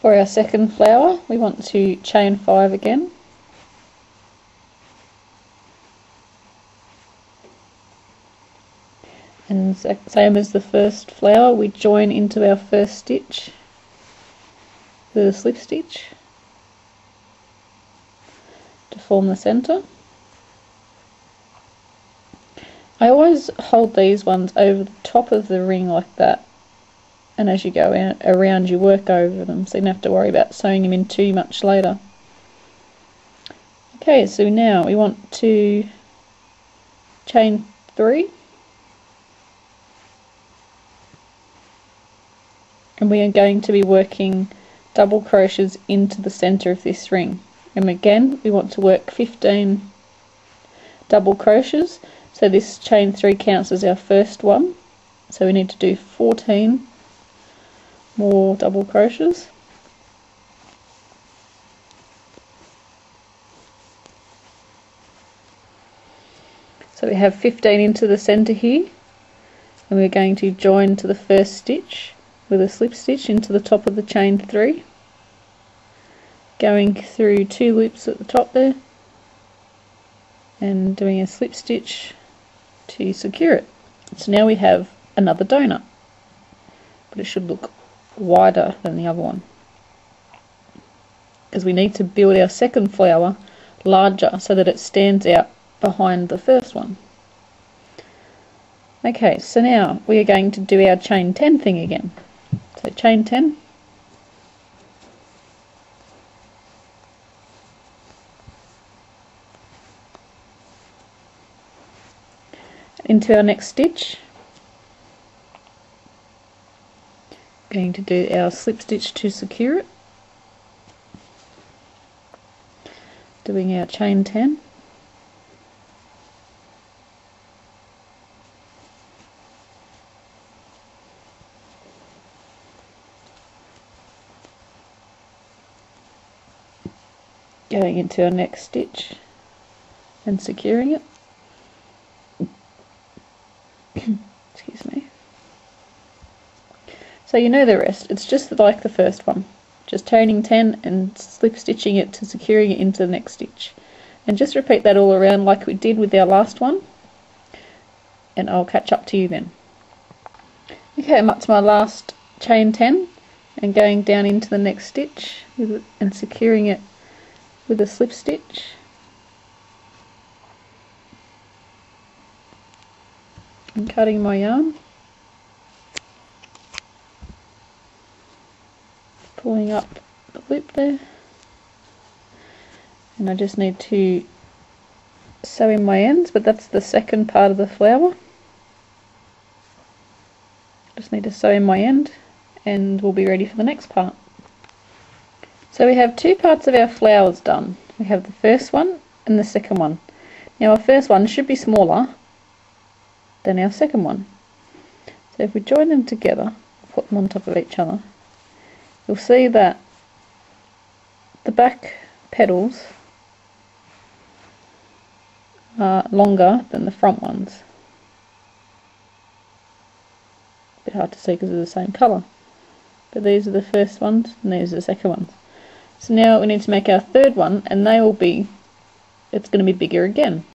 For our second flower, we want to chain 5 again. And same as the first flower, we join into our first stitch with a slip stitch to form the centre. I always hold these ones over the top of the ring like that, and as you go around you work over them, so you don't have to worry about sewing them in too much later. Okay, so now we want to chain 3, and we are going to be working double crochets into the centre of this ring, and again we want to work 15 double crochets, so this chain 3 counts as our first one, so we need to do 14 more double crochets. So we have 15 into the centre here, and we're going to join to the first stitch with a slip stitch into the top of the chain 3, going through 2 loops at the top there and doing a slip stitch to secure it. So now we have another donut, but it should look wider than the other one because we need to build our second flower larger so that it stands out behind the first one. Okay, so now we are going to do our chain 10 thing again. So chain 10, into our next stitch, going to do our slip stitch to secure it, doing our chain 10, going into our next stitch and securing it. Excuse me. So you know the rest, it's just like the first one, just chaining 10 and slip stitching it to securing it into the next stitch, and just repeat that all around like we did with our last one, and I'll catch up to you then. Okay, I'm up to my last chain 10 and going down into the next stitch and securing it with a slip stitch, and cutting my yarn, pulling up the loop there, and I just need to sew in my ends, but that's the second part of the flower. Just need to sew in my end and we'll be ready for the next part. So we have 2 parts of our flowers done. We have the first one and the second one. Now our first one should be smaller than our second one. So if we join them together, put them on top of each other, you'll see that the back petals are longer than the front ones. A bit hard to see because they're the same colour. But these are the first ones and these are the second ones. So now we need to make our third one, and it's going to be bigger again.